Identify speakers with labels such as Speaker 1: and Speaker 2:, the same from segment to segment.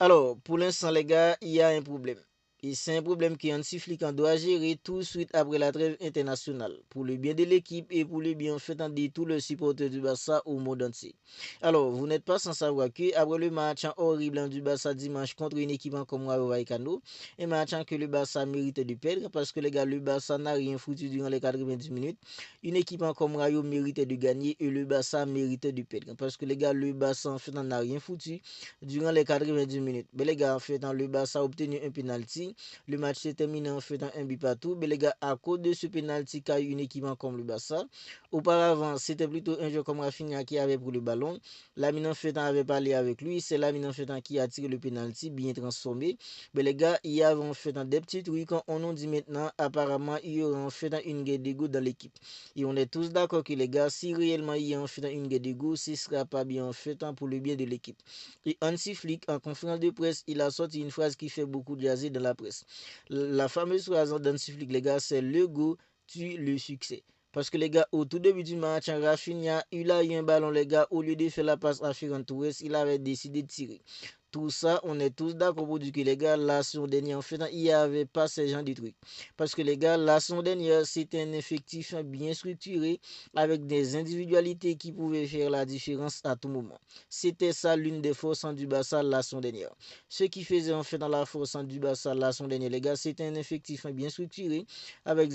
Speaker 1: Alors, pour l'instant, les gars, il y a un problème. Et c'est un problème que Hansi Flick en doit gérer tout de suite après la trêve internationale, pour le bien de l'équipe et pour le bien en fait de tous les supporters du Barça au monde entier. Alors, vous n'êtes pas sans savoir que après le match horrible du Barça dimanche contre une équipe comme Rayo Vallecano, un match que le Barça méritait de perdre parce que les gars, le Barça n'a rien foutu durant les 90 minutes. Une équipe comme Rayo méritait de gagner et le Barça méritait de perdre parce que les gars, le Barça en fait n'a rien foutu durant les 90 minutes. Mais les gars, en fait, le Barça a obtenu un penalty. Le match s'est terminé en fait un but partout. Mais les gars, à cause de ce penalty qu'a eu une équipe comme le Barça, auparavant, c'était plutôt un jeu comme Rafinha qui avait pris le ballon. Lamine en fait avait parlé avec lui. C'est Lamine en fait qui a tiré le penalty, bien transformé. Mais les gars, il y avait en fait des petits trucs. On nous dit maintenant, apparemment, il y aura en fait une guerre d'ego dans l'équipe. Et on est tous d'accord que les gars, si réellement il y a en fait une guerre d'ego, ce ne sera pas bien en fait pour le bien de l'équipe. Et Hansi Flick, en conférence de presse, il a sorti une phrase qui fait beaucoup de jaser dans la presse. La fameuse phrase d'Hansi Flick, les gars, c'est le go tue le succès. Parce que les gars, au tout début du match, Rafinha, il a eu un ballon, les gars, au lieu de faire la passe à Ferran Torres, il avait décidé de tirer. Tout ça, on est tous d'accord pour dire que les gars, la saison dernière, en fait, il n'y avait pas ce genre de trucs. Parce que les gars, la saison dernière, c'était un effectif bien structuré, avec des individualités qui pouvaient faire la différence à tout moment. C'était ça l'une des forces du Barça la saison dernière. Ce qui faisait en fait dans la force du Barça la saison dernière, les gars, c'était un effectif bien structuré, avec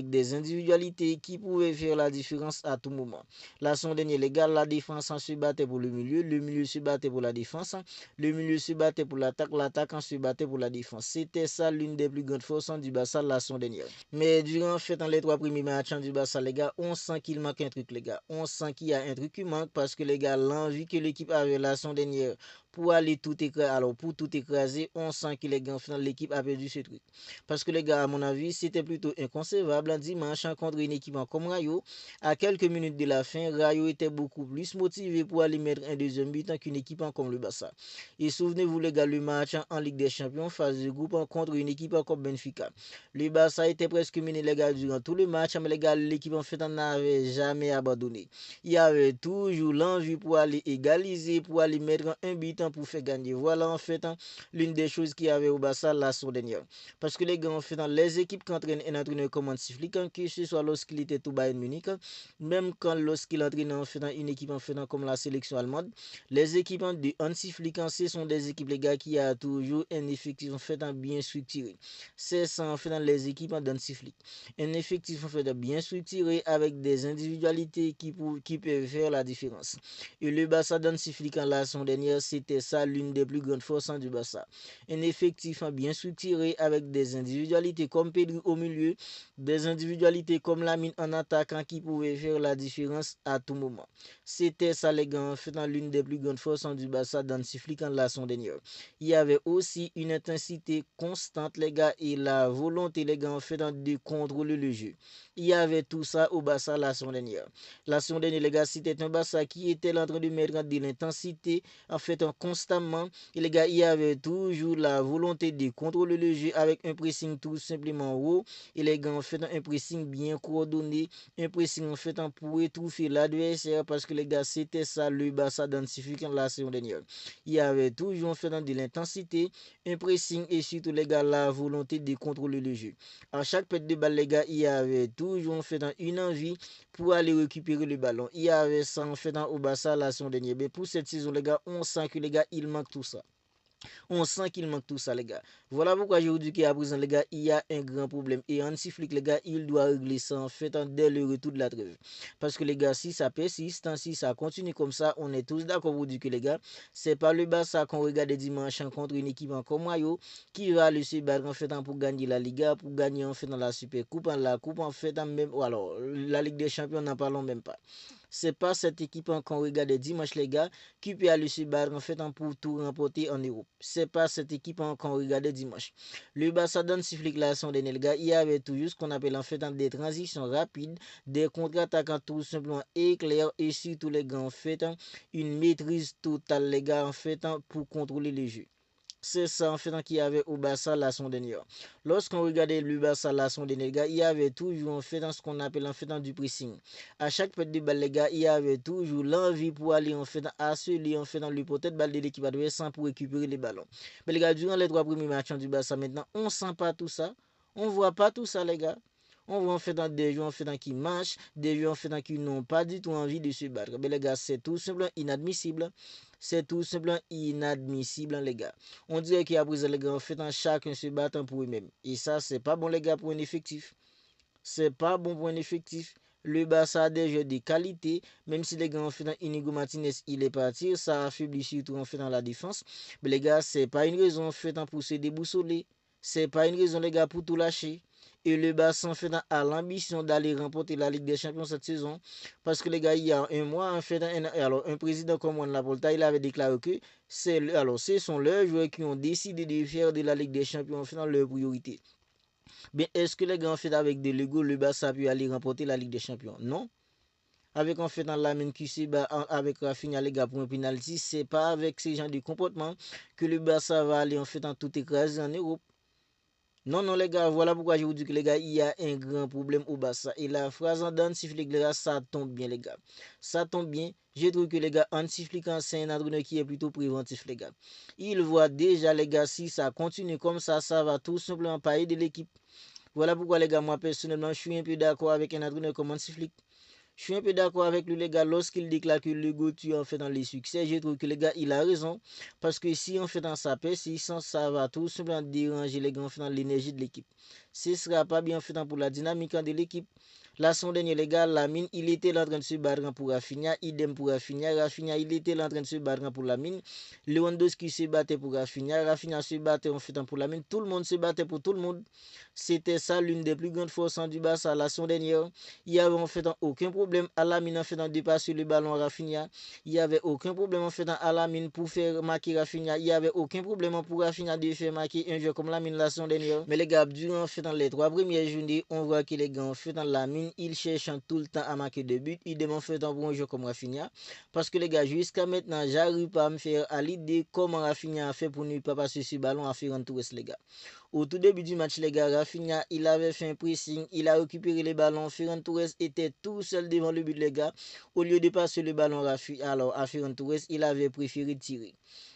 Speaker 1: des individualités qui pouvaient faire la différence à tout moment. La saison dernière, les gars, la défense se battait pour le milieu se battait pour la défense, le milieu se battait pour l'attaque, l'attaquant se battait pour la défense. C'était ça l'une des plus grandes forces du Barça la saison dernière. Mais durant en fait, dans les 3 premiers matchs du Barça, les gars, on sent qu'il manque un truc, les gars. On sent qu'il y a un truc qui manque parce que les gars, l'envie que l'équipe avait la saison dernière pour aller tout écraser, alors pour tout écraser, on sent que les gars, en fait, l'équipe a perdu ce truc. Parce que les gars, à mon avis, c'était plutôt inconcevable un dimanche contre une équipe comme Rayo. À quelques minutes de la fin, Rayo était beaucoup plus motivé pour aller mettre un deuxième but qu'une équipe comme le Barça. Et souvenez-vous, les gars, le match en Ligue des Champions, phase de groupe contre une équipe comme Benfica. Le Barça était presque mené, les gars, durant tout le match, mais les gars, l'équipe en fait n'avait jamais abandonné. Il y avait toujours l'envie pour aller égaliser, pour aller mettre un but pour faire gagner. Voilà en fait l'une des choses qu'il y avait au Barça la saison dernière. Parce que les gars, en fait, les équipes qui entraînent un entraîneur comme Hansi Flick, que ce soit lorsqu'il était au Bayern Munich, même quand lorsqu'il entraînait en fait une équipe en fait comme la sélection allemande, les équipes de Hansi Flick, ce sont des équipes, les gars, qui a toujours un effectif en fait bien structuré. C'est ça en fait dans les équipes d'Hansi Flick. Un effectif en fait bien structuré avec des individualités qui peuvent faire la différence. Et le Barça d'Hansi Flick en la saison dernière, c'était ça l'une des plus grandes forces du Barça. Un effectif bien structuré avec des individualités comme Pedri au milieu, des individualités comme Lamine en attaquant qui pouvaient faire la différence à tout moment. C'était ça les gars en fait dans l'une des plus grandes forces du Barça d'Hansi Flick en la saison dernière. Il y avait aussi une intensité constante, les gars, et la volonté, les gars, en fait, de contrôler le jeu. Il y avait tout ça au Barça la saison dernière. La saison dernière, les gars, c'était un Barça qui était en train de mettre de l'intensité, en fait, constamment. Et les gars, il y avait toujours la volonté de contrôler le jeu avec un pressing tout simplement haut. Et les gars, en fait, un pressing bien coordonné, un pressing, en fait, pour étouffer l'adversaire, parce que les gars, c'était ça le Barça d'Antifique la saison dernière. Il y avait toujours, en fait, de l'intensité, un pressing et surtout, les gars, la volonté de contrôler le jeu. À chaque perte de balle, les gars, il y avait toujours, en fait, une envie pour aller récupérer le ballon. Il y avait ça, en fait, au Barça la saison dernière. Mais pour cette saison, les gars, on sent que, les gars, il manque tout ça. On sent qu'il manque tout ça, les gars. Voilà pourquoi je vous dis qu'à présent, les gars, il y a un grand problème. Et Hansi Flick, les gars, il doit régler ça en fait dès le retour de la trêve. Parce que les gars, si ça persiste, si ça continue comme ça, on est tous d'accord pour dire que les gars, c'est pas le Barça qu'on regarde dimanche contre une équipe comme Mayo qui va aller se battre en fait pour gagner la Liga, pour gagner en fait dans la Super Coupe, la Coupe en fait même, ou alors la Ligue des Champions, n'en parlons même pas. C'est pas cette équipe qu'on regarde dimanche, les gars, qui peut aller se battre en fait pour tout remporter en Europe. C'est pas cette équipe qu'on regarde dimanche. Le Barça donne siffler la saison dernière, les gars. Il y avait toujours ce qu'on appelle en fait des transitions rapides, des contre-attaquants tout simplement éclairs et surtout les gars en fait une maîtrise totale, les gars, en fait pour contrôler les jeux. C'est ça en fait qu'il y avait au Barça la saison dernière. Lorsqu'on regardait le Barça la saison dernière, les gars, il y avait toujours en fait ce qu'on appelle en fait du pressing. À chaque perte de balle, les gars, il y avait toujours l'envie pour aller en fait assurer en fait dans le peut-être balle de l'équipe adverse pour récupérer les ballons. Mais les gars, durant les 3 premiers matchs du Barça maintenant, on sent pas tout ça. On voit pas tout ça, les gars. On voit en fait des joueurs en fait qui marchent, des joueurs en fait qui n'ont pas du tout envie de se battre. Mais les gars, c'est tout simplement inadmissible. C'est tout simplement inadmissible, les gars. On dirait qu'à présent, les gars, en fait, chacun se battant pour eux-mêmes. Et ça, c'est pas bon, les gars, pour un effectif. C'est pas bon pour un effectif. Le Barça a des jeux de qualité, même si les gars en fait Inigo Martinez il est parti, ça affaiblit surtout en fait dans la défense. Mais les gars, c'est pas une raison en fait pour se déboussoler. C'est pas une raison les gars pour tout lâcher. Et le Barça en fait a l'ambition d'aller remporter la Ligue des Champions cette saison. Parce que les gars, il y a un mois, en fait, un président comme Juan Laporta, il avait déclaré que ce sont leurs joueurs qui ont décidé de faire de la Ligue des Champions en fait leur priorité. Bien, est-ce que les gars en fait avec de l'ego, le Barça peut aller remporter la Ligue des Champions? Non. Avec en fait dans la main qui se bat avec Rafinha les gars pour un penalty, c'est pas avec ces gens de comportement que le Barça va aller en fait en tout écraser en Europe. Non, non, les gars, voilà pourquoi je vous dis que les gars, il y a un grand problème au Barça. Et la phrase en Hansi Flick, les gars, ça tombe bien, les gars. Ça tombe bien. Je trouve que les gars, Hansi Flick, c'est un entraîneur qui est plutôt préventif, les gars. Il voit déjà, les gars, si ça continue comme ça va tout simplement pas aider l'équipe. Voilà pourquoi, les gars, moi, personnellement, je suis un peu d'accord avec un entraîneur comme Hansi Flick. Je suis un peu d'accord avec lui, les gars, lorsqu'il déclare que le go tue en fait dans les succès. Je trouve que les gars, il a raison. Parce que si on fait dans sa persistance, ça va tout simplement déranger les gars en fait dans l'énergie de l'équipe. Ce ne sera pas bien fait pour la dynamique de l'équipe. La son dernier, les gars, Lamine, il était là en train de se battre pour Rafinha. Idem pour Rafinha. Rafinha, il était là en train de se battre pour Lamine. Lewandowski se battait pour Rafinha. Rafinha se battait en fait pour Lamine. Tout le monde se battait pour tout le monde. C'était ça l'une des plus grandes forces du Barça la saison dernière. Il n'y avait en fait aucun problème à Lamine en fait de dépasser le ballon à Rafinha. Il n'y avait aucun problème en fait à Lamine pour faire marquer Rafinha. Il n'y avait aucun problème pour Rafinha de faire marquer un joueur comme Lamine la saison dernière. Mais les gars, durant en fait les 3 premières journées, on voit que les gars en fait Lamine, il cherche tout le temps à marquer des buts. Il demande en fait pour un joueur comme Rafinha. Parce que les gars, jusqu'à maintenant, j'arrive pas à me faire à l'idée comment Rafinha a fait pour ne pas passer ce ballon à Ferran Torres, les gars. Au tout début du match, les gars, Rafinha, il avait fait un pressing, il a récupéré les ballons. Ferran Torres était tout seul devant le but, les gars. Au lieu de passer le ballon à Ferran Torres, il avait préféré tirer.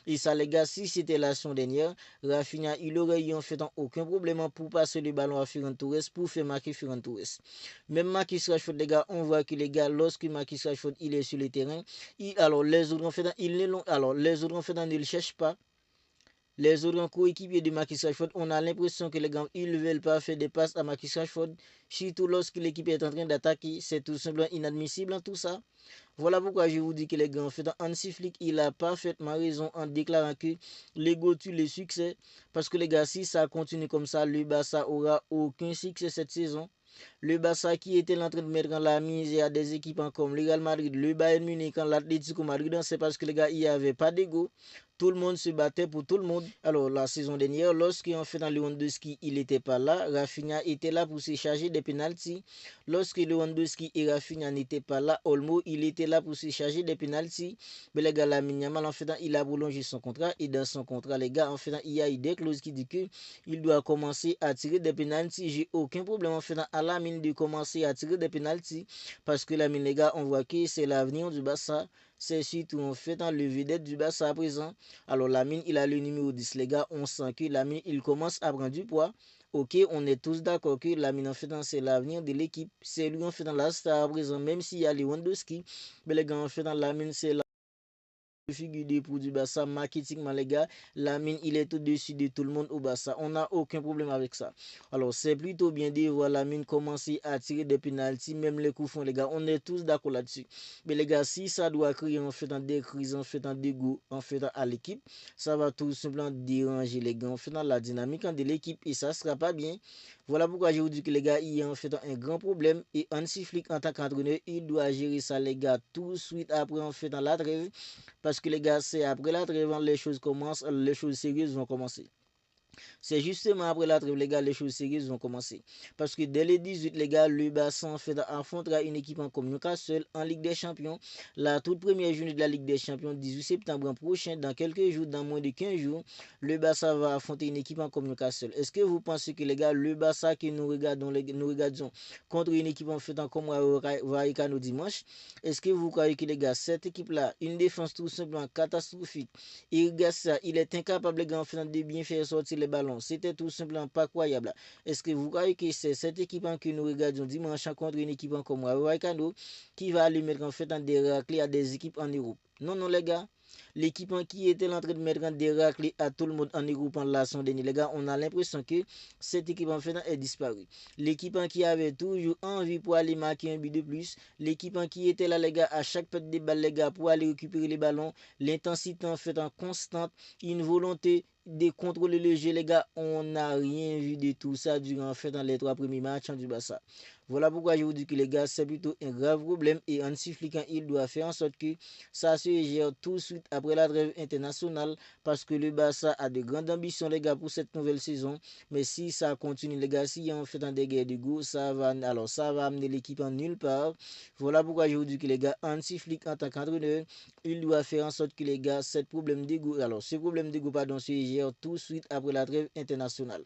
Speaker 1: Et ça, les gars, si c'était la saison dernière, Rafinha, il aurait eu en fait aucun problème pour passer le ballon à Ferran Torres pour faire marquer Ferran Torres. Même Marcus Rashford, les gars, on voit que les gars, lorsque Marcus Rashford il est sur le terrain, les autres en fait, les autres en fait, ne le cherchent pas. Les autres coéquipiers de Marcus Rashford, on a l'impression que les gars, ils ne veulent pas faire des passes à Marcus Rashford, surtout lorsque l'équipe est en train d'attaquer. C'est tout simplement inadmissible tout ça. Voilà pourquoi je vous dis que les gars, en fait, Hansi Flick, il a parfaitement raison en déclarant que l'ego tue le succès. Parce que les gars, si ça continue comme ça, le Barça aura aucun succès cette saison. Le Barça qui était en train de mettre en la misère à des équipes comme le Real Madrid, le Bayern Munich, l'Atlético Madrid, c'est parce que les gars, il n'y avait pas d'ego. Tout le monde se battait pour tout le monde. Alors, la saison dernière, lorsqu'en fait dans Lewandowski, il n'était pas là, Rafinha était là pour se charger des pénaltys. Lorsque Lewandowski et Rafinha n'étaient pas là, Olmo, il était là pour se charger des pénaltys. Mais les gars, Lamine Yamal, en fait, il a prolongé son contrat. Et dans son contrat, les gars, en fait, il y a eu des clauses qui disent qu'il doit commencer à tirer des pénaltys. J'ai aucun problème, en fait, à Lamine de commencer à tirer des pénaltys. Parce que Lamine, les gars, on voit que c'est l'avenir du Barça. C'est surtout en fait le vedette du Barça à présent. Alors Lamine, il a le numéro 10, les gars. On sent que Lamine, il commence à prendre du poids. Ok, on est tous d'accord que Lamine, en fait, c'est l'avenir de l'équipe. C'est lui, en fait, dans la star à présent, même s'il y a Lewandowski. Mais les gars, en fait, dans Lamine, c'est figure des produits Barça, marketingment les gars, Lamine il est au-dessus de tout le monde au Barça. On n'a aucun problème avec ça. Alors c'est plutôt bien de voir Lamine commencer à tirer des pénaltys, même les coups francs les gars. On est tous d'accord là-dessus. Mais les gars, si ça doit créer en fait des crises, en fait un dégoût, en fait à l'équipe, ça va tout simplement déranger les gars, en fait dans la dynamique de l'équipe et ça sera pas bien. Voilà pourquoi je vous dis que les gars, il y a en fait un grand problème et Hansi Flick en tant qu'entraîneur, il doit gérer ça les gars tout de suite après en fait dans la trêve. Parce que les gars, c'est après la trêve, les choses commencent, les choses sérieuses vont commencer. C'est justement après la trêve, les gars, les choses sérieuses vont commencer. Parce que dès les 18, les gars, le Barça en fait affrontera une équipe comme Newcastle en Ligue des Champions. La toute première journée de la Ligue des Champions, 18 septembre prochain, dans quelques jours, dans moins de 15 jours, le Barça va affronter une équipe comme Newcastle. Est-ce que vous pensez que les gars, le Barça que nous regardons contre une équipe en fait comme Vallecano dimanche, est-ce que vous croyez que les gars, cette équipe-là, une défense tout simplement catastrophique, et regarde ça, il est incapable de bien faire sortir les ballons. C'était tout simplement pas croyable. Est-ce que vous croyez que c'est cette équipe que nous regardons dimanche contre une équipe comme Raikano qui va aller mettre en fait en déraclé à des équipes en Europe? Non, non, les gars. L'équipe qui était en train de mettre en déraclé à tout le monde en Europe en la son dernier, les gars, on a l'impression que cette équipe en fait est disparue. L'équipe qui avait toujours envie pour aller marquer un but de plus, l'équipe qui était là, les gars, à chaque perte de balle, les gars, pour aller récupérer les ballons, l'intensité en fait en constante, une volonté de contrôler le jeu, les gars. On n'a rien vu de tout ça durant en fait dans les 3 premiers matchs du Barça. Voilà pourquoi je vous dis que les gars, c'est plutôt un grave problème et Hansi Flick, il doit faire en sorte que ça se gère tout de suite après la trêve internationale parce que le Barça a de grandes ambitions, les gars, pour cette nouvelle saison. Mais si ça continue, les gars, si on fait dans des guerres de goût, ça va amener l'équipe en nulle part. Voilà pourquoi je vous dis que les gars, Hansi Flick en tant qu'entraîneur, il doit faire en sorte que les gars, ce problème d'ego, pardon, se gère tout de suite après la trêve internationale.